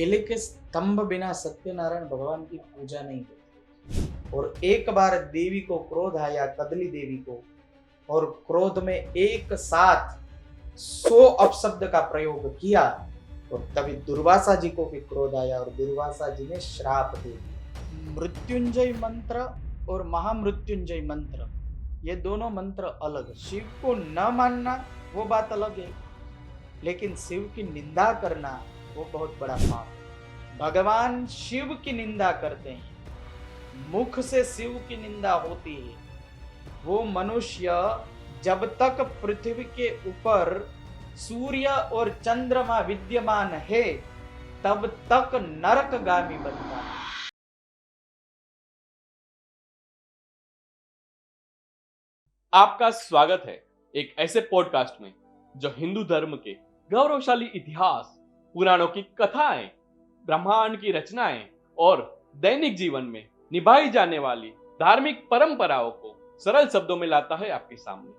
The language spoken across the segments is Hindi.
केले के स्तंभ बिना सत्यनारायण भगवान की पूजा नहीं होती। और एक बार देवी को क्रोध आया, कदली देवी को, और क्रोध में एक साथ 100 अपशब्द का प्रयोग किया, और तभी दुर्वासा जी को भी क्रोध आया और दुर्वासा जी ने श्राप दे दिया। मृत्युंजय मंत्र और महामृत्युंजय मंत्र, ये दोनों मंत्र अलग है। शिव को न मानना वो बात अलग है, लेकिन शिव की निंदा करना वो बहुत बड़ा पाप है। भगवान शिव की निंदा करते हैं, मुख से शिव की निंदा होती है। वो मनुष्य जब तक पृथ्वी के ऊपर सूर्य और चंद्रमा विद्यमान है तब तक नरकगामी बनता है। आपका स्वागत है एक ऐसे पॉडकास्ट में जो हिंदू धर्म के गौरवशाली इतिहास, पुराणों की कथाएं, ब्रह्मांड की रचनाएं और दैनिक जीवन में निभाई जाने वाली धार्मिक परंपराओं को सरल शब्दों में लाता है आपके सामने।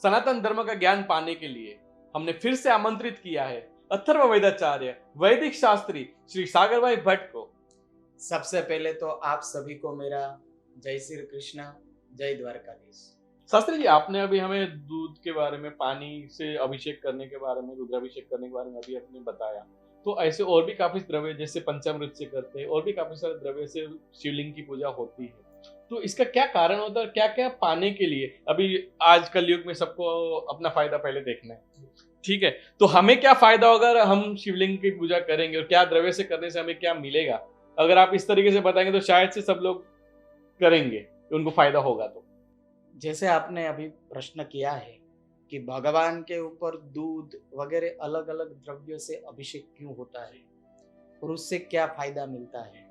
सनातन धर्म का ज्ञान पाने के लिए हमने फिर से आमंत्रित किया है अथर्व वेदाचार्य वैदिक शास्त्री श्री सागर भाई भट्ट को। सबसे पहले तो आप सभी को मेरा जय श्री कृष्ण, जय द्वारकाधीश। शास्त्री जी, आपने अभी हमें दूध के बारे में, पानी से अभिषेक करने के बारे में, रुद्राभिषेक करने के बारे में अभी आपने बताया। तो ऐसे और भी काफी द्रव्य जैसे पंचामृत से करते हैं, और भी काफी सारे द्रव्य से शिवलिंग की पूजा होती है। तो इसका क्या कारण होता है, क्या क्या पाने के लिए? अभी आज कल युग में सबको अपना फायदा पहले देखना है, ठीक है? तो हमें क्या फायदा होगा अगर हम शिवलिंग की पूजा करेंगे, और क्या द्रव्य से करने से हमें क्या मिलेगा? अगर आप इस तरीके से बताएंगे तो शायद से सब लोग करेंगे, उनको फायदा होगा। तो जैसे आपने अभी प्रश्न किया है कि भगवान के ऊपर दूध वगैरह अलग अलग द्रव्यों से अभिषेक क्यों होता है और उससे क्या फायदा मिलता है,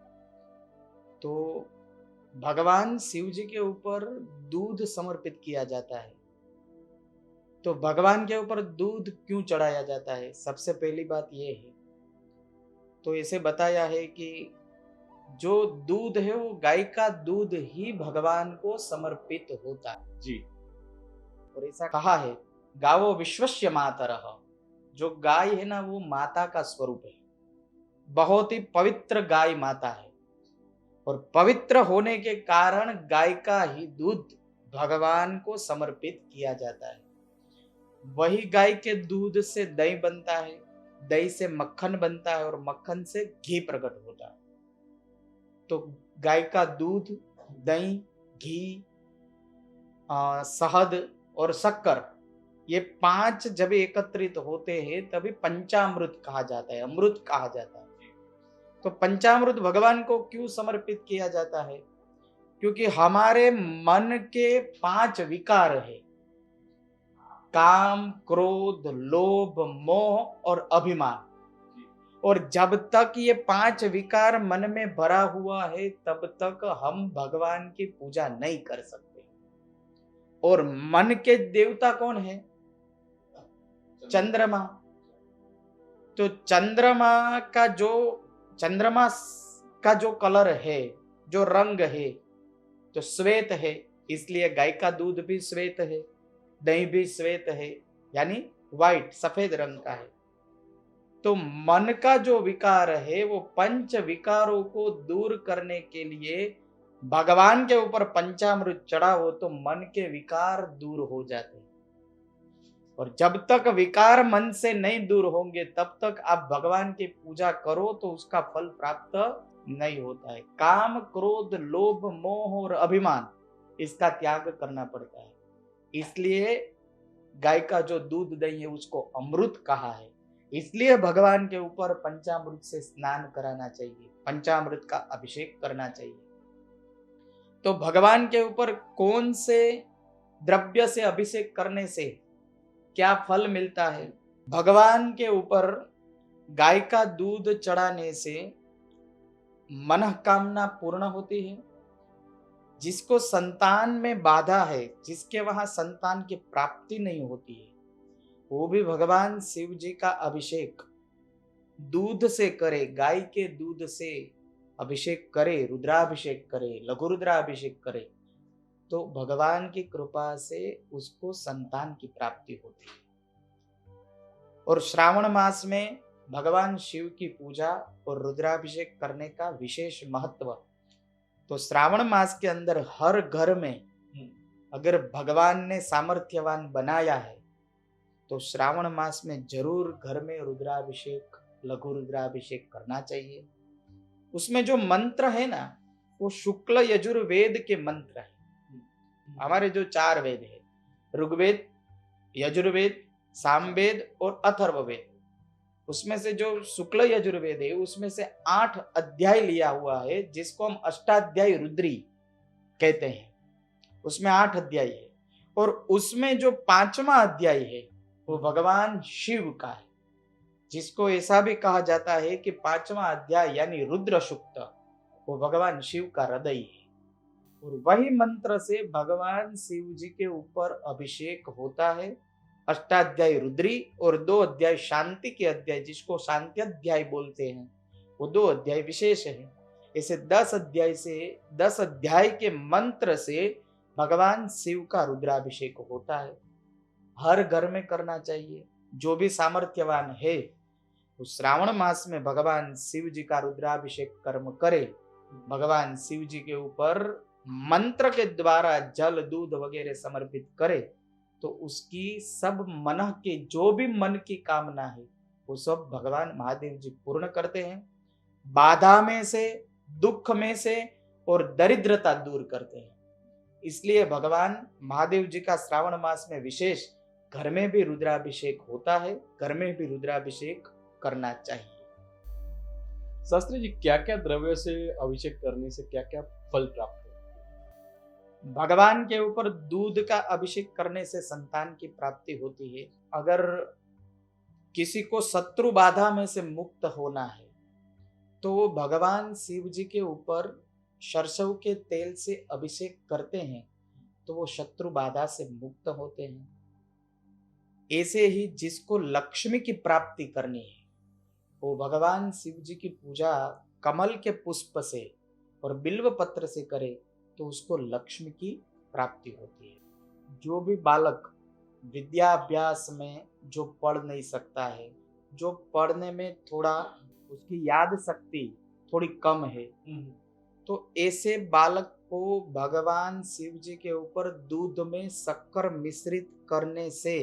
तो भगवान शिव जी के ऊपर दूध समर्पित किया जाता है। तो भगवान के ऊपर दूध क्यों चढ़ाया जाता है, सबसे पहली बात यह है, तो इसे बताया है कि जो दूध है वो गाय का दूध ही भगवान को समर्पित होता है जी, और ऐसा कहा है, गावो विश्वस्य मातरः। जो गाय है ना वो माता का स्वरूप है, बहुत ही पवित्र गाय माता है, और पवित्र होने के कारण गाय का ही दूध भगवान को समर्पित किया जाता है। वही गाय के दूध से दही बनता है, दही से मक्खन बनता है और मक्खन से घी प्रकट होता है। तो गाय का दूध, दही, घी, शहद और शक्कर, ये 5 जब एकत्रित होते हैं तभी पंचामृत कहा जाता है, अमृत कहा जाता है। तो पंचामृत भगवान को क्यों समर्पित किया जाता है? क्योंकि हमारे मन के 5 विकार है, काम, क्रोध, लोभ, मोह और अभिमान। और जब तक ये 5 विकार मन में भरा हुआ है तब तक हम भगवान की पूजा नहीं कर सकते। और मन के देवता कौन है? चंद्रमा। तो चंद्रमा का जो कलर है, जो रंग है, तो श्वेत है, इसलिए गाय का दूध भी श्वेत है, दही भी श्वेत है, यानी व्हाइट, सफेद रंग का है। तो मन का जो विकार है वो 5 विकारों को दूर करने के लिए भगवान के ऊपर पंचामृत चढ़ा हो तो मन के विकार दूर हो जाते हैं। और जब तक विकार मन से नहीं दूर होंगे तब तक आप भगवान की पूजा करो तो उसका फल प्राप्त नहीं होता है। काम, क्रोध, लोभ, मोह और अभिमान, इसका त्याग करना पड़ता है। इसलिए गाय का जो दूध दही है उसको अमृत कहा है। इसलिए भगवान के ऊपर पंचामृत से स्नान कराना चाहिए, पंचामृत का अभिषेक करना चाहिए। तो भगवान के ऊपर कौन से द्रव्य से अभिषेक करने से क्या फल मिलता है? भगवान के ऊपर गाय का दूध चढ़ाने से मनोकामना पूर्ण होती है। जिसको संतान में बाधा है, जिसके वहां संतान की प्राप्ति नहीं होती है, वो भी भगवान शिव जी का अभिषेक दूध से करे, गाय के दूध से अभिषेक करे, रुद्राभिषेक करे, लघु रुद्राभिषेक करे, तो भगवान की कृपा से उसको संतान की प्राप्ति होती है। और श्रावण मास में भगवान शिव की पूजा और रुद्राभिषेक करने का विशेष महत्व। तो श्रावण मास के अंदर हर घर में अगर भगवान ने सामर्थ्यवान बनाया है तो श्रावण मास में जरूर घर में रुद्राभिषेक, लघु रुद्राभिषेक करना चाहिए। उसमें जो मंत्र है ना, वो शुक्ल यजुर्वेद के मंत्र है। हमारे जो 4 वेद है, ऋग्वेद, यजुर्वेद, सामवेद और अथर्ववेद, उसमें से जो शुक्ल यजुर्वेद है उसमें से 8 अध्याय लिया हुआ है, जिसको हम अष्टाध्यायी रुद्री कहते हैं। उसमें 8 अध्याय है और उसमें जो 5वां अध्याय है वो भगवान शिव का है, जिसको ऐसा भी कहा जाता है कि 5वां अध्याय यानी रुद्र सूक्त वो भगवान शिव का हृदय है। और वही मंत्र से भगवान शिव जी के ऊपर अभिषेक होता है। अष्टाध्यायी रुद्री और 2 अध्याय शांति के अध्याय, जिसको शांति अध्याय बोलते हैं, वो 2 अध्याय विशेष है। ऐसे 10 अध्याय के मंत्र से भगवान शिव का रुद्राभिषेक होता है। हर घर में करना चाहिए। जो भी सामर्थ्यवान है वो श्रावण मास में भगवान शिव जी का रुद्राभिषेक कर्म करे, भगवान शिव जी के ऊपर मंत्र के द्वारा जल, दूध वगैरह समर्पित करे, तो उसकी सब मन के जो भी मन की कामना है वो सब भगवान महादेव जी पूर्ण करते हैं। बाधा में से, दुख में से और दरिद्रता दूर करते हैं। इसलिए भगवान महादेव जी का श्रावण मास में विशेष घर में भी रुद्राभिषेक होता है, घर में भी रुद्राभिषेक करना चाहिए। शास्त्री जी, क्या क्या द्रव्य से अभिषेक करने से क्या क्या फल प्राप्त है? भगवान के ऊपर दूध का अभिषेक करने से संतान की प्राप्ति होती है। अगर किसी को शत्रु बाधा में से मुक्त होना है तो वो भगवान शिव जी के ऊपर सरसों के तेल से अभिषेक करते हैं तो वो शत्रु बाधा से मुक्त होते हैं। ऐसे ही जिसको लक्ष्मी की प्राप्ति करनी है वो भगवान शिव जी की पूजा कमल के पुष्प से और बिल्व पत्र से करे तो उसको लक्ष्मी की प्राप्ति होती है। जो भी बालक विद्याभ्यास में जो पढ़ नहीं सकता है, जो पढ़ने में थोड़ा उसकी याद शक्ति थोड़ी कम है, तो ऐसे बालक को भगवान शिव जी के ऊपर दूध में शक्कर मिश्रित करने से,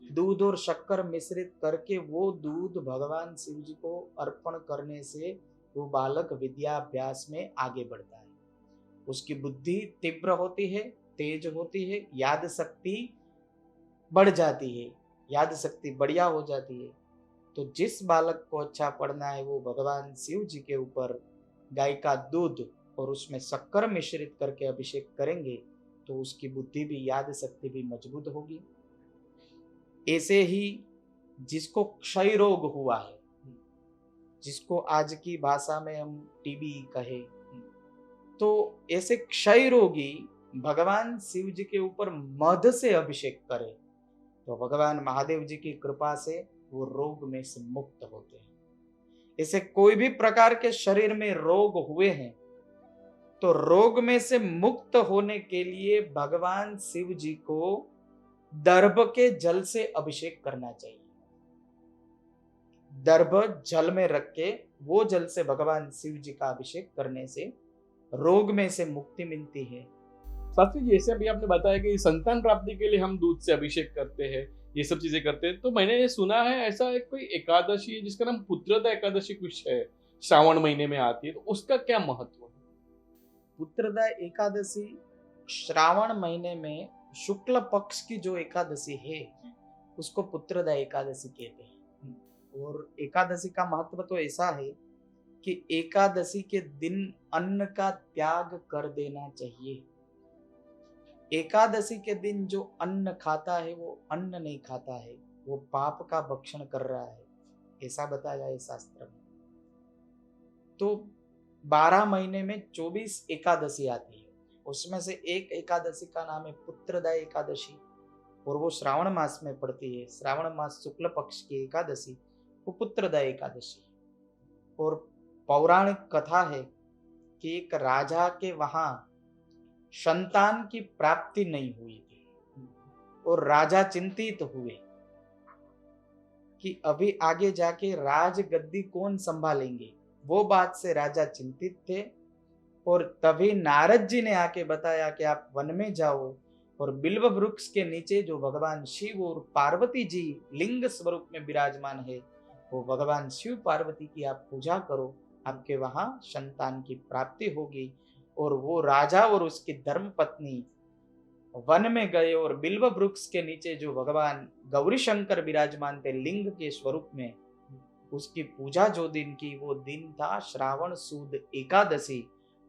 दूध और शक्कर मिश्रित करके वो दूध भगवान शिव जी को अर्पण करने से वो बालक विद्याभ्यास में आगे बढ़ता है। उसकी बुद्धि तीव्र होती है, तेज होती है, याद शक्ति बढ़ जाती है, याद शक्ति बढ़िया हो जाती है। तो जिस बालक को अच्छा पढ़ना है वो भगवान शिव जी के ऊपर गाय का दूध और उसमें शक्कर मिश्रित करके अभिषेक करेंगे तो उसकी बुद्धि भी, याद शक्ति भी मजबूत होगी। ऐसे ही जिसको क्षय रोग हुआ है, जिसको आज की भाषा में हम टीबी कहे, तो ऐसे क्षय रोगी भगवान शिव जी के ऊपर मध से अभिषेक करे तो भगवान महादेव जी की कृपा से वो रोग में से मुक्त होते हैं। ऐसे कोई भी प्रकार के शरीर में रोग हुए हैं तो रोग में से मुक्त होने के लिए भगवान शिव जी को दर्भ के जल से अभिषेक करना चाहिए। दर्भ जल में रख के वो जल से भगवान शिव जी का अभिषेक करने से रोग में से मुक्ति मिलती है। शास्त्री जी, जैसे अभी आपने बताया कि संतान प्राप्ति के लिए हम दूध से अभिषेक करते हैं, ये सब चीजें करते हैं, तो मैंने ये सुना है ऐसा एक कोई एकादशी है जिसका नाम पुत्रदा एकादशी कुछ है, श्रावण महीने में आती है, तो उसका क्या महत्व है? पुत्रदा एकादशी श्रावण महीने में शुक्ल पक्ष की जो एकादशी है उसको पुत्रदा एकादशी कहते हैं। और एकादशी का महत्व तो ऐसा है कि एकादशी के दिन अन्न का त्याग कर देना चाहिए। एकादशी के दिन जो अन्न खाता है वो अन्न नहीं खाता है, वो पाप का भक्षण कर रहा है, ऐसा बताया है शास्त्र में। तो 12 महीने में 24 एकादशी आती है, उसमें से एक एकादशी का नाम है पुत्रदा एकादशी और वो श्रावण मास में पड़ती है। श्रावण मास शुक्ल पक्ष की एकादशी वो पुत्रदा एकादशी। और पौराणिक कथा है कि एक राजा के वहां संतान की प्राप्ति नहीं हुई थी और राजा चिंतित हुए कि अभी आगे जाके राज गद्दी कौन संभालेंगे, वो बात से राजा चिंतित थे। और तभी नारद जी ने आके बताया कि आप वन में जाओ और बिल्व वृक्ष के नीचे जो भगवान शिव और पार्वती जी लिंग स्वरूप में विराजमान है, वो भगवान शिव पार्वती की आप पूजा करो, आपके वहां संतान की प्राप्ति होगी। और वो राजा और उसकी धर्म पत्नी वन में गए और बिल्व वृक्ष के नीचे जो भगवान गौरी शंकर विराजमान थे लिंग के स्वरूप में, उसकी पूजा जो दिन की, वो दिन था श्रावण सुद एकादशी।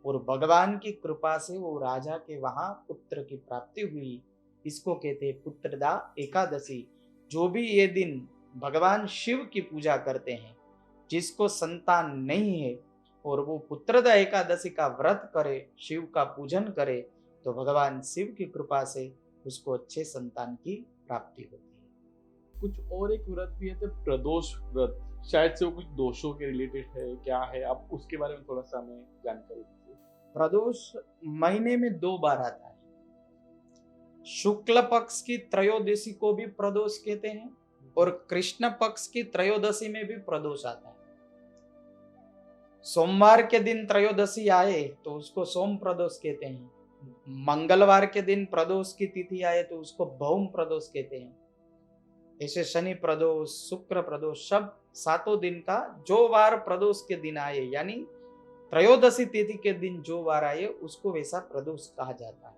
और भगवान की कृपा से वो राजा के वहां पुत्र की प्राप्ति हुई। इसको कहते हैं पुत्रदा एकादशी। जो भी ये दिन भगवान शिव की पूजा करते हैं, जिसको संतान नहीं है और वो पुत्रदा एकादशी का व्रत करे, शिव का पूजन करे, तो भगवान शिव की कृपा से उसको अच्छे संतान की प्राप्ति होती है। कुछ और एक व्रत भी है तो प्रदोष व्रत, शायद से वो कुछ दोषों के रिलेटेड है, क्या है, आप उसके बारे में थोड़ा सा हमें जानकारी दीजिए। प्रदोष महीने में 2 बार आता है। शुक्ल पक्ष की त्रयोदशी को भी प्रदोष कहते हैं और कृष्ण पक्ष की त्रयोदशी में भी प्रदोष आता है। सोमवार के दिन त्रयोदशी आए तो उसको सोम प्रदोष कहते हैं। मंगलवार के दिन प्रदोष की तिथि आए तो उसको भौम प्रदोष कहते हैं। ऐसे शनि प्रदोष, शुक्र प्रदोष, सब 7 दिन का जो वार प्रदोष के दिन आए, यानी त्रयोदशी तिथि के दिन जो वार आए, उसको वैसा प्रदोष कहा जाता है।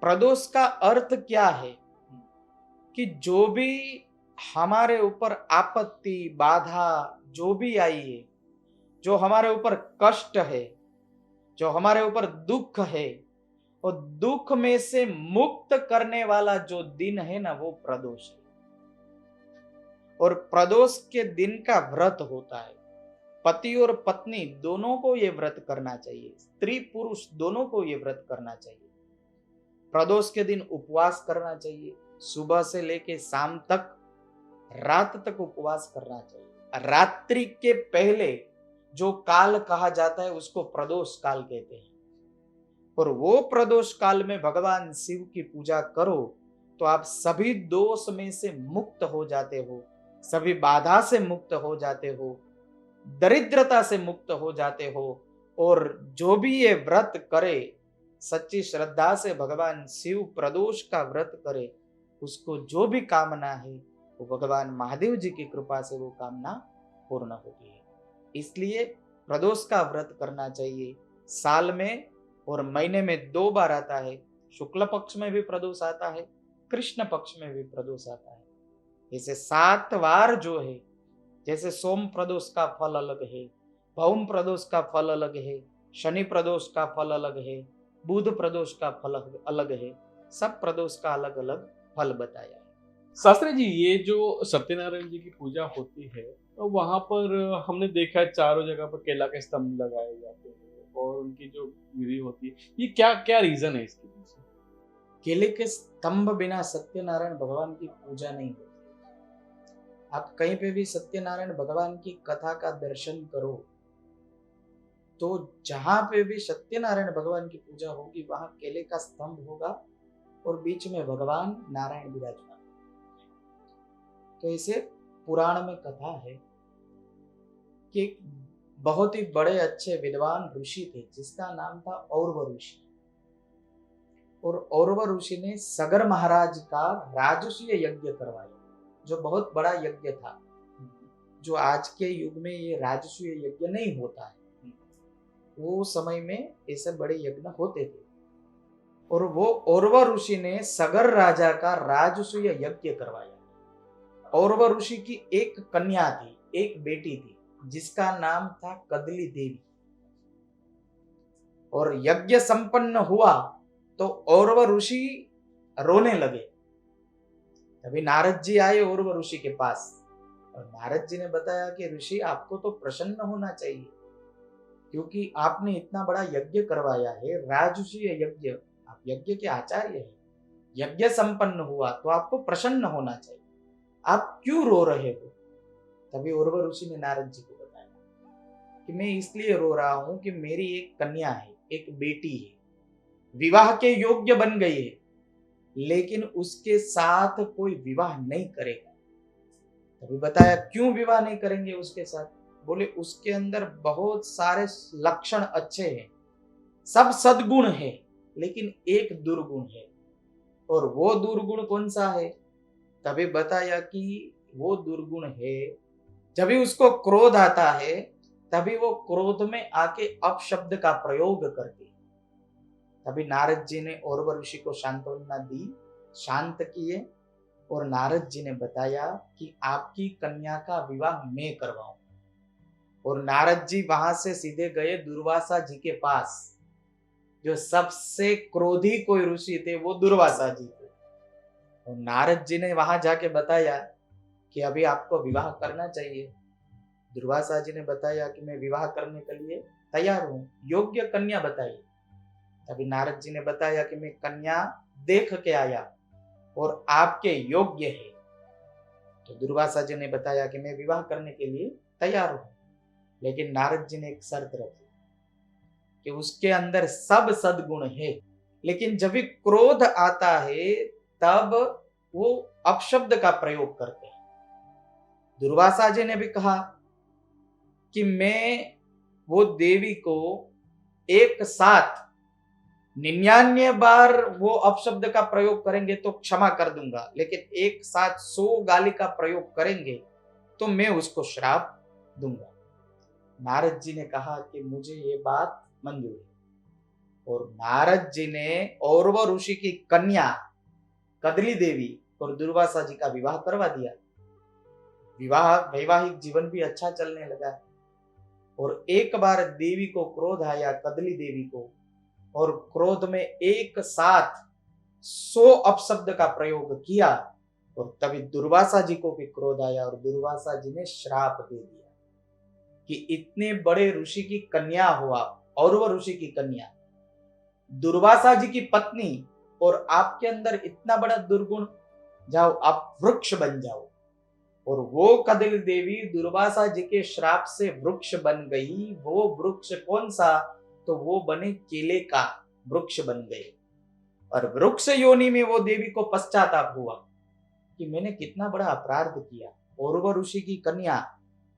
प्रदोष का अर्थ क्या है कि जो भी हमारे ऊपर आपत्ति, बाधा जो भी आई है, जो हमारे ऊपर कष्ट है, जो हमारे ऊपर दुख है, और दुख में से मुक्त करने वाला जो दिन है ना, वो प्रदोष है। और प्रदोष के दिन का व्रत होता है। पति और पत्नी दोनों को ये व्रत करना चाहिए, स्त्री पुरुष दोनों को ये व्रत करना चाहिए। प्रदोष के दिन उपवास करना चाहिए, सुबह से लेके शाम तक, रात तक उपवास करना चाहिए। रात्रि के पहले जो काल कहा जाता है उसको प्रदोष काल कहते हैं। और वो प्रदोष काल में भगवान शिव की पूजा करो तो आप सभी दोष में से मुक्त हो जाते हो, सभी बाधा से मुक्त हो जाते हो, दरिद्रता से मुक्त हो जाते हो। और जो भी ये व्रत करे, सच्ची श्रद्धा से भगवान शिव प्रदोष का व्रत करे, उसको जो भी कामना है वो भगवान महादेव जी की कृपा से वो कामना पूर्ण होती है। इसलिए प्रदोष का व्रत करना चाहिए। साल में और महीने में 2 बार आता है। शुक्ल पक्ष में भी प्रदोष आता है, कृष्ण पक्ष में भी प्रदोष आता है। ऐसे 7 वार जो है, जैसे सोम प्रदोष का फल अलग है, भौम प्रदोष का फल अलग है, शनि प्रदोष का फल अलग है, बुध प्रदोष का फल अलग है, सब प्रदोष का अलग अलग फल बताया है। शास्त्री जी, ये जो सत्यनारायण जी की पूजा होती है तो वहां पर हमने देखा है चारों जगह पर केला के स्तंभ लगाए जाते हैं और उनकी जो विधि होती है, ये क्या क्या रीजन है इसके पीछे? केले के स्तंभ बिना सत्यनारायण भगवान की पूजा नहीं होती। आप कहीं पे भी सत्यनारायण भगवान की कथा का दर्शन करो तो जहां पे भी सत्यनारायण भगवान की पूजा होगी वहां केले का स्तंभ होगा और बीच में भगवान नारायण विराजमान। तो इसे पुराण में कथा है कि एक बहुत ही बड़े अच्छे विद्वान ऋषि थे जिसका नाम था औरव ऋषि। और औरव ऋषि ने सगर महाराज का राजसूय यज्ञ करवाया, जो बहुत बड़ा यज्ञ था, जो आज के युग में ये राजसूय यज्ञ नहीं होता है। वो समय में ऐसे बड़े यज्ञ होते थे। और वो औरव ऋषि ने सगर राजा का राजसूय यज्ञ करवाया। औरव ऋषि की एक कन्या थी, एक बेटी थी, जिसका नाम था कदली देवी। और यज्ञ संपन्न हुआ तो औरव ऋषि रोने लगे। तभी नारद जी आए औरव ऋषि के पास और नारद जी ने बताया कि ऋषि, आपको तो प्रसन्न होना चाहिए क्योंकि आपने इतना बड़ा यज्ञ करवाया है, राजसूय यज्ञ, आप यज्ञ के आचार्य हैं, यज्ञ संपन्न हुआ तो आपको प्रसन्न होना चाहिए, आप क्यों रो रहे हो? तभी औरव ऋषि ने नारद जी को बताया कि मैं इसलिए रो रहा हूं कि मेरी एक कन्या है, एक बेटी है, विवाह के योग्य बन गई है, लेकिन उसके साथ कोई विवाह नहीं करेगा। तभी बताया क्यों विवाह नहीं करेंगे उसके साथ। बोले उसके अंदर बहुत सारे लक्षण अच्छे हैं, सब सद्गुण है, लेकिन एक दुर्गुण है। और वो दुर्गुण कौन सा है? तभी बताया कि वो दुर्गुण है, जब भी उसको क्रोध आता है तभी वो क्रोध में आके अपशब्द का प्रयोग करती है। तभी नारद जी ने औरव ऋषि को सांत्वना दी, शांत किए, और नारद जी ने बताया कि आपकी कन्या का विवाह मैं करवाऊं। और नारद जी वहां से सीधे गए दुर्वासा जी के पास। जो सबसे क्रोधी कोई ऋषि थे वो दुर्वासा जी थे। और नारद जी ने वहां जाके बताया कि अभी आपको विवाह करना चाहिए। दुर्वासा जी ने बताया कि मैं विवाह करने के लिए तैयार हूं, योग्य कन्या बताइए। तभी नारद जी ने बताया कि मैं कन्या देख के आया और आपके योग्य है। तो दुर्वासा जी ने बताया कि मैं विवाह करने के लिए तैयार हूं, लेकिन नारद जी ने एक शर्त रखी कि उसके अंदर सब सद्गुण है, लेकिन जब भी क्रोध आता है तब वो अपशब्द का प्रयोग करते हैं। दुर्वासा जी ने भी कहा कि मैं वो देवी को एक साथ 99 बार वो अपशब्द का प्रयोग करेंगे तो क्षमा कर दूंगा, लेकिन एक साथ 100 गाली का प्रयोग करेंगे तो मैं उसको श्राप दूंगा। नारद जी ने कहा कि मुझे ये बात मंजूर है। और नारद जी ने औरव ऋषि की कन्या कदली देवी और दुर्वासा जी का विवाह करवा दिया। विवाह वैवाहिक जीवन भी अच्छा चलने लगा। और एक बार देवी को क्रोध आया, कदली देवी को, और क्रोध में एक साथ 100 अपशब्द का प्रयोग किया। और तभी दुर्वासा जी को भी क्रोध आया और दुर्वासा जी ने श्राप दे दिया कि इतने बड़े ऋषि की कन्या हो आप, औरव ऋषि की कन्या, दुर्वासा जी की पत्नी, और आपके अंदर इतना बड़ा दुर्गुण, जाओ आप वृक्ष बन जाओ। और वो कदली देवी दुर्वासा जी के श्राप से वृक्ष बन गई। वो वृक्ष कौन सा? तो वो बने केले का वृक्ष बन गए। और वृक्ष योनि में वो देवी को पश्चाताप हुआ कि मैंने कितना बड़ा अपराध किया। औरव ऋषि की कन्या,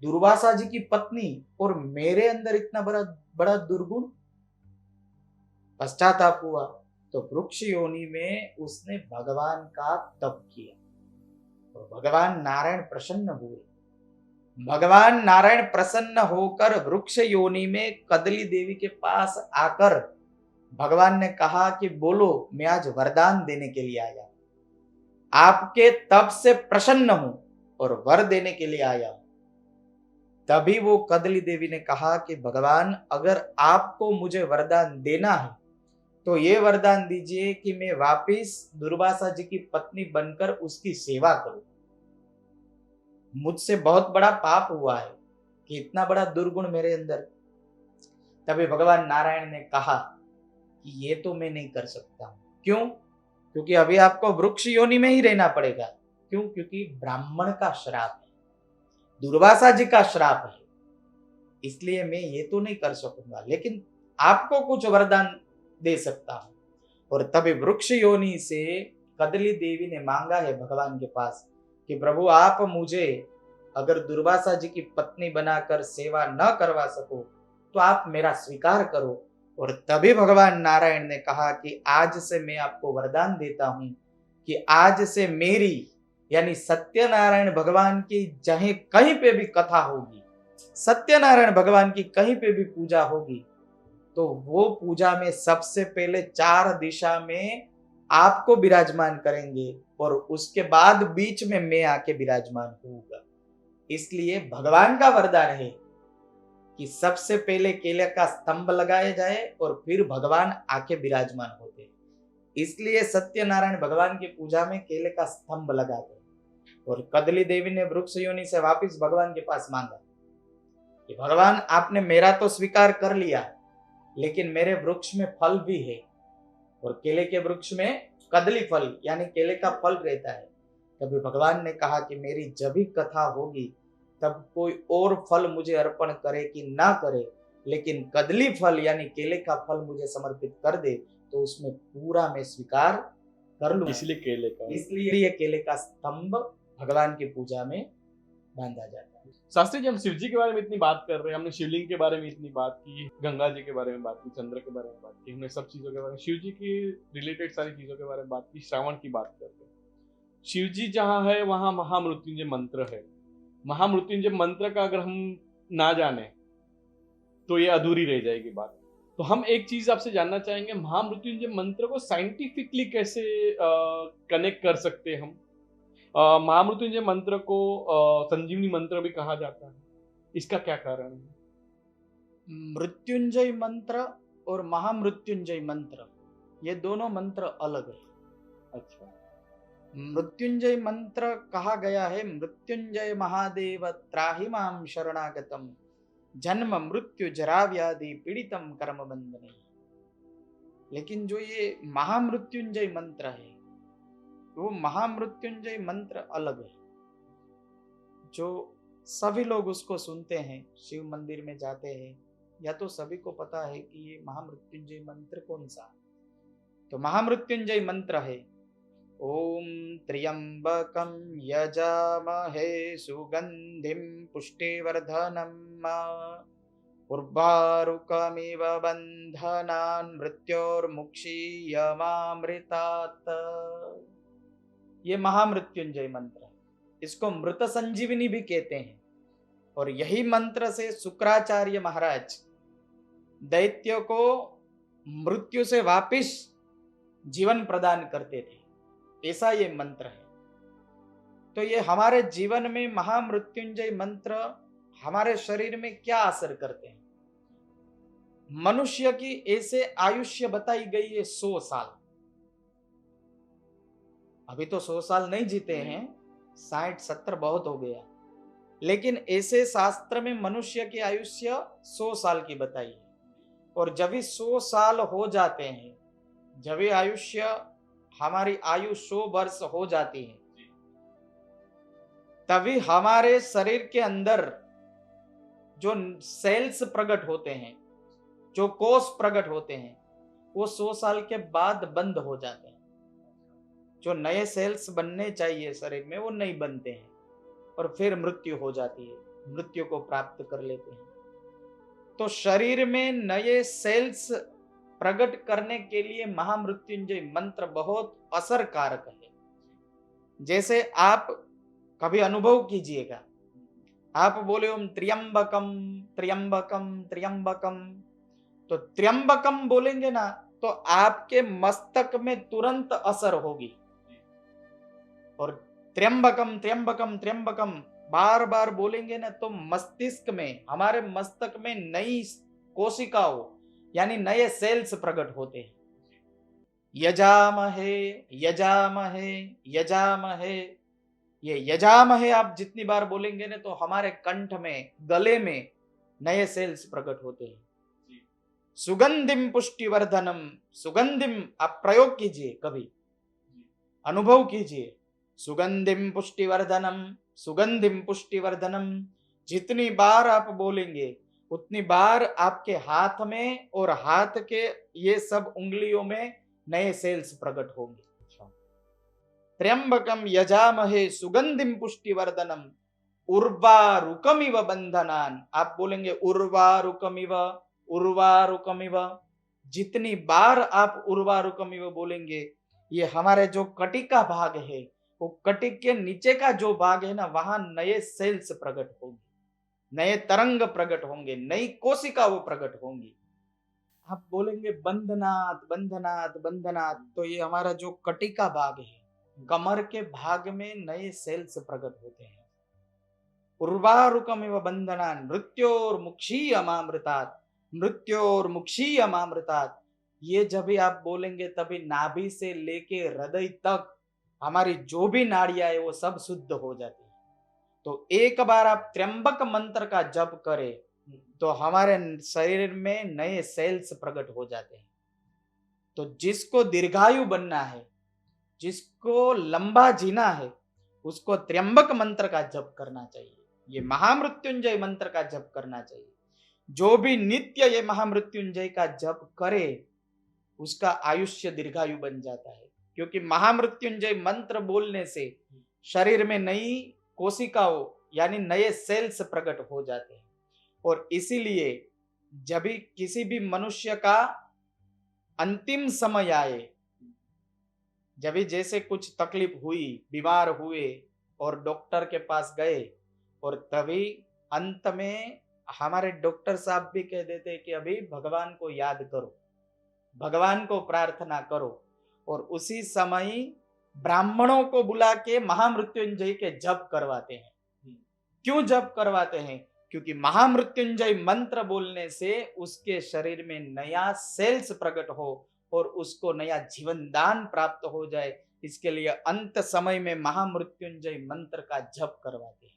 दुर्वासा जी की पत्नी, और मेरे अंदर इतना बड़ा बड़ा दुर्गुण। पश्चाताप हुआ तो वृक्ष योनि में उसने भगवान का तप किया और भगवान नारायण प्रसन्न हुए। भगवान नारायण प्रसन्न होकर वृक्ष योनि में कदली देवी के पास आकर भगवान ने कहा कि बोलो, मैं आज वरदान देने के लिए आया, आपके तप से प्रसन्न हूं और वर देने के लिए आया हूं। तभी वो कदली देवी ने कहा कि भगवान, अगर आपको मुझे वरदान देना है तो ये वरदान दीजिए कि मैं वापिस दुर्वासा जी की पत्नी बनकर उसकी सेवा करूं। मुझसे बहुत बड़ा पाप हुआ है कि इतना बड़ा दुर्गुण मेरे अंदर। तभी भगवान नारायण ने कहा कि ये तो मैं नहीं कर सकता। क्यों? क्योंकि अभी आपको वृक्ष योनि में ही रहना पड़ेगा। क्यों? क्योंकि ब्राह्मण का श्राप है, दुर्वासा जी का श्राप है, इसलिए मैं ये तो नहीं कर सकूंगा, लेकिन आपको कुछ वरदान दे सकता हूं। और तभी वृक्ष योनि से कदली देवी ने मांगा है भगवान के पास कि प्रभु, आप मुझे अगर दुर्वासा जी की पत्नी बनाकर सेवा न करवा सको तो आप मेरा स्वीकार करो। और तभी भगवान नारायण ने कहा कि आज से मैं आपको वरदान देता हूं कि आज से मेरी, यानी सत्यनारायण भगवान की जहीं कहीं पे भी कथा होगी, सत्यनारायण भगवान की कहीं पे भी पूजा होगी, तो वो पूजा में सबसे पहले 4 दिशा में आपको विराजमान करेंगे और उसके बाद बीच में मैं आके विराजमान होऊंगा। इसलिए भगवान का वरदान है कि सबसे पहले केले का स्तंभ लगाया जाए और फिर भगवान आके विराजमान होते हैं। इसलिए सत्यनारायण भगवान की पूजा में केले का स्तंभ लगाते हैं। और कदली देवी ने वृक्ष योनि से वापिस भगवान के पास मांगा कि भगवान, आपने मेरा तो स्वीकार कर लिया, लेकिन मेरे वृक्ष में फल भी है और केले के वृक्ष में कदली फल यानी केले का फल रहता है। तभी भगवान ने कहा कि मेरी जब भी कथा होगी तब कोई और फल मुझे अर्पण करे कि ना करे, लेकिन कदली फल यानी केले का फल मुझे समर्पित कर दे तो उसमें पूरा मैं स्वीकार कर लूं। इसलिए केले का, इसलिए ये केले का स्तंभ भगवान की पूजा में बांधा जाता है। शास्त्री जी, हम शिव जी के बारे में इतनी बात कर रहे हैं, हमने शिवलिंग के बारे में इतनी बात की, गंगा जी के बारे में बात की, चंद्र के बारे में बात की, हमने सब चीजों के बारे में, शिव जी की रिलेटेड सारी चीजों के बारे में बात की, श्रावण की बात करते हैं। शिव जी जहाँ है वहाँ महामृत्युंजय मंत्र है। महामृत्युंजय मंत्र का अगर हम ना जाने तो ये अधूरी रह जाएगी बात। तो हम एक चीज आपसे जानना चाहेंगे, महामृत्युंजय मंत्र को साइंटिफिकली कैसे कनेक्ट कर सकते हैं हम। महामृत्युंजय मंत्र को संजीवनी मंत्र भी कहा जाता है, इसका क्या कारण है? मृत्युंजय मंत्र और महामृत्युंजय मंत्र, ये दोनों मंत्र अलग है। अच्छा। मृत्युंजय मंत्र कहा गया है, मृत्युंजय महादेव त्राहि माम शरणागतम जन्म मृत्यु जरा व्याधि पीड़ितम कर्म बंधने। लेकिन जो ये महामृत्युंजय मंत्र है, वो महामृत्युंजय मंत्र अलग है। जो सभी लोग उसको सुनते हैं, शिव मंदिर में जाते हैं, या तो सभी को पता है कि ये महामृत्युंजय मंत्र कौन सा। तो महामृत्युंजय मंत्र है, ओम त्र्यंबकं यजामहे सुगंधिं पुष्टिवर्धनम् उर्वारुकमिव बंधनान् मृत्योर्मुक्षीयमामृतात्। ये महामृत्युंजय मंत्र है। इसको मृत संजीवनी भी कहते हैं। और यही मंत्र से शुक्राचार्य महाराज दैत्यों को मृत्यु से वापिस जीवन प्रदान करते थे, ऐसा ये मंत्र है। तो ये हमारे जीवन में महामृत्युंजय मंत्र हमारे शरीर में क्या असर करते हैं। मनुष्य की ऐसे आयुष्य बताई गई है 100 साल। अभी तो 100 साल नहीं जीते हैं, 60-70 बहुत हो गया, लेकिन ऐसे शास्त्र में मनुष्य की आयुष्य 100 साल की बताई है। और जब भी 100 साल हो जाते हैं, जब भी आयुष्य हमारी आयु 100 वर्ष हो जाती है, तभी हमारे शरीर के अंदर जो सेल्स प्रकट होते हैं, जो कोष प्रकट होते हैं, वो 100 साल के बाद बंद हो जाते हैं। जो नए सेल्स बनने चाहिए शरीर में, वो नहीं बनते हैं और फिर मृत्यु हो जाती है, मृत्यु को प्राप्त कर लेते हैं। तो शरीर में नए सेल्स प्रकट करने के लिए महामृत्युंजय मंत्र बहुत असरकारक है। जैसे आप कभी अनुभव कीजिएगा, आप बोले ओम त्र्यंबकम त्र्यंबकम त्र्यंबकम, तो त्र्यंबकम बोलेंगे ना, तो आपके मस्तक में तुरंत असर होगी। और त्र्यंबकम त्र्यंबकम त्र्यंबकम बार बार बोलेंगे ना, तो मस्तिष्क में, हमारे मस्तक में नई कोशिकाओं यानी नए सेल्स प्रकट होते हैं। यजामहे यजामहे यजामहे, ये यजामहे आप जितनी बार बोलेंगे ना, तो हमारे कंठ में, गले में नए सेल्स प्रकट होते हैं। सुगंधिम पुष्टिवर्धनम, सुगंधिम आप प्रयोग कीजिए, कभी अनुभव कीजिए। सुगंधिम पुष्टिवर्धनम, सुगंधिम पुष्टिवर्धनम, जितनी बार आप बोलेंगे उतनी बार आपके हाथ में और हाथ के ये सब उंगलियों में नए सेल्स प्रकट होंगे। त्र्यंबकम यजामहे सुगंधिम पुष्टिवर्धनम उर्वारुकमिव बंधनान, आप बोलेंगे उर्वारुकमिव उर्वारुकमिव। जितनी बार आप उर्वारुकमिव बोलेंगे, ये हमारे जो कटिका भाग है, वो कटिक के नीचे का जो भाग है ना, वहां नए सेल्स प्रकट होंगे, नए तरंग प्रकट होंगे, नई कोशिका वो प्रकट होंगी। आप बोलेंगे बंधनाथ बंधनाथ बंधनाथ, तो ये हमारा जो कटिका भाग है, कमर के भाग में नए सेल्स प्रकट होते हैं। उर्वारुकमिव बंधनान मृत्योर्मुक्षीयमामृतात्, मृत्योर्मुक्षीयमामृतात्, ये जब भी आप बोलेंगे तभी नाभि से लेके हृदय तक हमारी जो भी नाड़ियां है वो सब शुद्ध हो जाती है। तो एक बार आप त्र्यंबक मंत्र का जप करें तो हमारे शरीर में नए सेल्स प्रकट हो जाते हैं। तो जिसको दीर्घायु बनना है, जिसको लंबा जीना है, उसको त्र्यंबक मंत्र का जप करना चाहिए, ये महामृत्युंजय मंत्र का जप करना चाहिए। जो भी नित्य ये महामृत्युंजय का जप करे उसका आयुष्य दीर्घायु बन जाता है, क्योंकि महामृत्युंजय मंत्र बोलने से शरीर में नई कोशिकाओं, यानी नए सेल्स प्रकट हो जाते हैं। और इसीलिए जब भी किसी भी मनुष्य का अंतिम समय आए, जब भी जैसे कुछ तकलीफ हुई, बीमार हुए और डॉक्टर के पास गए, और तभी अंत में हमारे डॉक्टर साहब भी कह देते हैं कि अभी भगवान को याद करो, भगवान को प्रार्थना करो। और उसी समय ब्राह्मणों को बुला के महामृत्युंजय के जप करवाते हैं। क्यों जप करवाते हैं? क्योंकि महामृत्युंजय मंत्र बोलने से उसके शरीर में नया सेल्स प्रकट हो और उसको नया जीवन दान प्राप्त हो जाए। इसके लिए अंत समय में महामृत्युंजय मंत्र का जप करवाते हैं।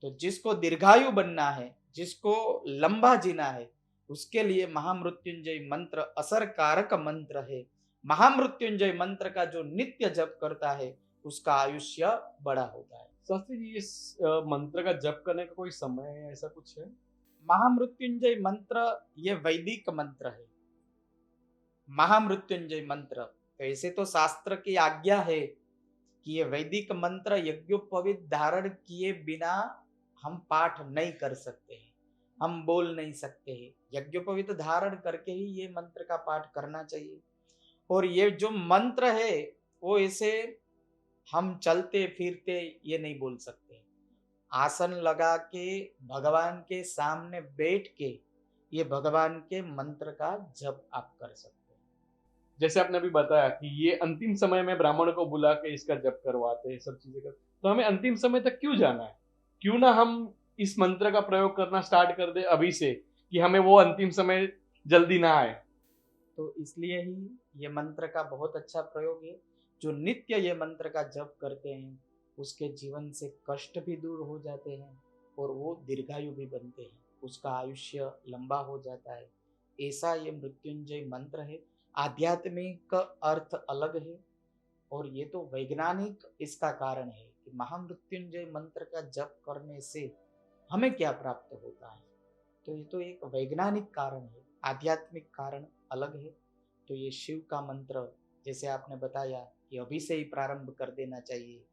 तो जिसको दीर्घायु बनना है, जिसको लंबा जीना है, उसके लिए महामृत्युंजय मंत्र असरकारक मंत्र है। महामृत्युंजय मंत्र का जो नित्य जप करता है उसका आयुष्य बड़ा होता है। शास्त्री जी, इस मंत्र का जप करने का कोई समय है, ऐसा कुछ है? महामृत्युंजय मंत्र ये वैदिक मंत्र है। महामृत्युंजय मंत्र तो ऐसे तो शास्त्र की आज्ञा है कि ये वैदिक मंत्र यज्ञोपवीत धारण किए बिना हम पाठ नहीं कर सकते हैं, हम बोल नहीं सकते हैं। यज्ञोपवीत धारण करके ही ये मंत्र का पाठ करना चाहिए। और ये जो मंत्र है वो ऐसे हम चलते फिरते ये नहीं बोल सकते। आसन लगा के भगवान के सामने बैठ के ये भगवान के मंत्र का जप आप कर सकते हैं। जैसे आपने अभी बताया कि ये अंतिम समय में ब्राह्मण को बुला के इसका जप करवाते हैं, सब चीजें कर, तो हमें अंतिम समय तक क्यों जाना है? क्यों ना हम इस मंत्र का प्रयोग करना स्टार्ट कर दे अभी से, कि हमें वो अंतिम समय जल्दी ना आए। तो इसलिए ही ये मंत्र का बहुत अच्छा प्रयोग है। जो नित्य ये मंत्र का जप करते हैं उसके जीवन से कष्ट भी दूर हो जाते हैं और वो दीर्घायु भी बनते हैं, उसका आयुष्य लंबा हो जाता है। ऐसा ये मृत्युंजय मंत्र है। आध्यात्मिक अर्थ अलग है और ये तो वैज्ञानिक इसका कारण है कि महामृत्युंजय मंत्र का जप करने से हमें क्या प्राप्त होता है। तो ये तो एक वैज्ञानिक कारण है, आध्यात्मिक कारण अलग है। तो ये शिव का मंत्र जैसे आपने बताया कि अभी से ही प्रारंभ कर देना चाहिए।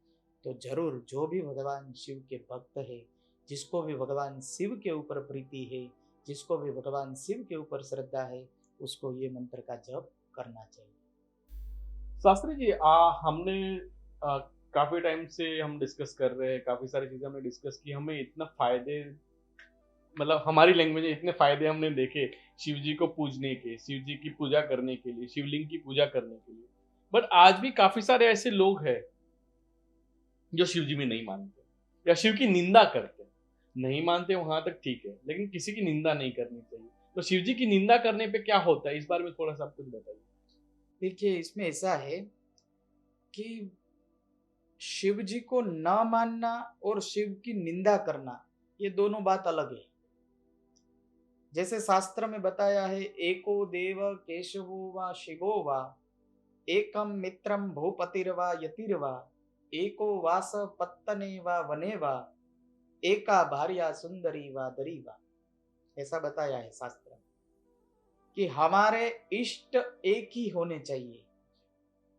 तो जरूर जो भी भगवान शिव के भक्त है, जिसको भी भगवान शिव के ऊपर प्रीति है, जिसको भी भगवान शिव के ऊपर श्रद्धा है, उसको ये मंत्र का जप करना चाहिए। शास्त्री जी, हमने आ, काफी टाइम से हम डिस्कस कर रहे हैं, काफी सारी चीजें हमने डिस्कस की, हमें इतना फायदे, मतलब हमारी लैंग्वेज में इतने फायदे हमने देखे शिव जी को पूजने के, शिव जी की पूजा करने के लिए, शिवलिंग की पूजा करने के लिए। बट आज भी काफी सारे ऐसे लोग हैं जो शिव जी में नहीं मानते या शिव की निंदा करते हैं। नहीं मानते वहां तक ठीक है, लेकिन किसी की निंदा नहीं करनी चाहिए। तो शिव जी की निंदा करने पे क्या होता है, इस बारे में थोड़ा सा आप कुछ बताइए। देखिए, इसमें ऐसा है कि शिव जी को न मानना और शिव की निंदा करना ये दोनों बात अलग है। जैसे शास्त्र में बताया है, एको देव केशवो वा शिवो वा, एकम मित्रम भूपतिर्वा यतिर्वा, एको वास पत्तने वा वने वा, एका भार्या सुंदरी वा दरी वा। ऐसा बताया है शास्त्र में कि हमारे इष्ट एक ही होने चाहिए,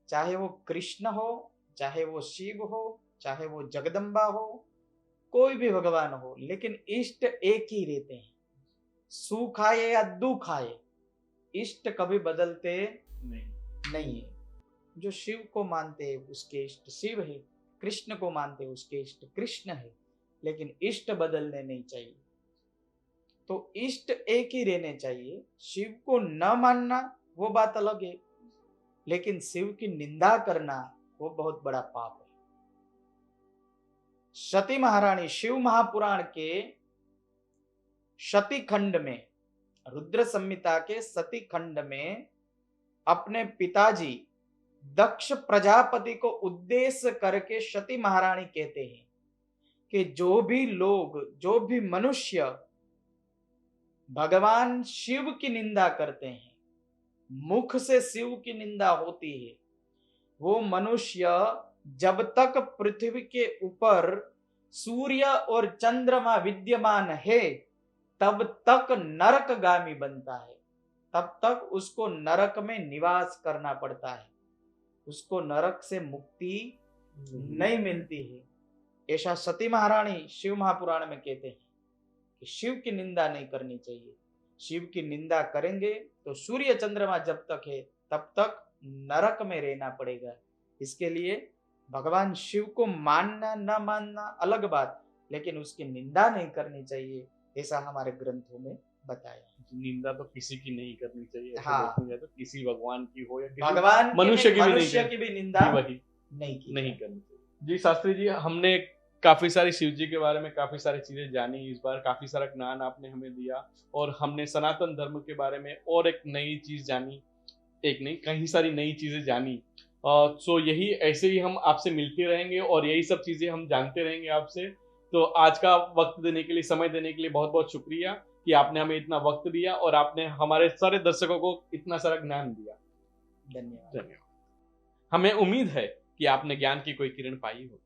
चाहे वो कृष्ण हो, चाहे वो शिव हो, चाहे वो जगदम्बा हो, कोई भी भगवान हो, लेकिन इष्ट एक ही रहते हैं। सुख आए या दुख आए, इष्ट कभी बदलते नहीं है। जो शिव को मानते हैं उसके इष्ट शिव है, कृष्ण को मानते हैं उसके इष्ट कृष्ण है, लेकिन इष्ट बदलने नहीं चाहिए। तो इष्ट एक ही रहने चाहिए। शिव को न मानना वो बात अलग है, लेकिन शिव की निंदा करना वो बहुत बड़ा पाप है। सती महारानी शिव महापुराण के सती खंड में, रुद्र संहिता के सती खंड में अपने पिताजी दक्ष प्रजापति को उद्देश्य करके सती महारानी कहते हैं कि जो भी लोग, जो भी मनुष्य भगवान शिव की निंदा करते हैं, मुख से शिव की निंदा होती है, वो मनुष्य जब तक पृथ्वी के ऊपर सूर्य और चंद्रमा विद्यमान है तब तक नरकगामी बनता है, तब तक उसको नरक में निवास करना पड़ता है, उसको नरक से मुक्ति नहीं मिलती है। ऐसा सती महारानी शिव महापुराण में कहते हैं कि शिव की निंदा नहीं करनी चाहिए। शिव की निंदा करेंगे तो सूर्य चंद्रमा जब तक है तब तक नरक में रहना पड़ेगा। इसके लिए भगवान शिव को मानना न मानना अलग बात, लेकिन उसकी निंदा नहीं करनी चाहिए, ऐसा हमारे ग्रंथों में बताया। निंदा तो किसी की नहीं करनी चाहिए। ऐसे हाँ। देखने जाए तो किसी भगवान की हो या किसी भगवान की मनुष्य नहीं, की भी नहीं मनुष्य करनी- की भी निंदा वही नहीं करनी चाहिए। जी शास्त्री जी, हमने काफी सारी शिव जी के बारे में काफी सारी चीजें जानी इस बार, काफी सारा ज्ञान आपने हमें दिया और हमने सनातन धर्म के बारे में और एक नई चीज जानी, एक नहीं कई सारी नई चीजें जानी। सो यही ऐसे ही हम आपसे मिलते रहेंगे और यही सब चीजें हम जानते रहेंगे आपसे। तो आज का वक्त देने के लिए, समय देने के लिए बहुत बहुत शुक्रिया कि आपने हमें इतना वक्त दिया और आपने हमारे सारे दर्शकों को इतना सारा ज्ञान दिया। धन्यवाद। हमें उम्मीद है कि आपने ज्ञान की कोई किरण पाई हो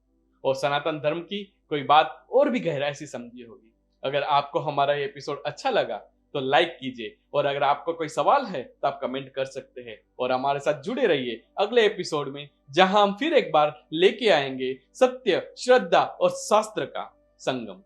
और सनातन धर्म की कोई बात और भी गहराई से समझी होगी। अगर आपको हमारा ये एपिसोड अच्छा लगा तो लाइक कीजिए और अगर आपको कोई सवाल है तो आप कमेंट कर सकते हैं और हमारे साथ जुड़े रहिए अगले एपिसोड में, जहां हम फिर एक बार लेके आएंगे सत्य, श्रद्धा और शास्त्र का संगम।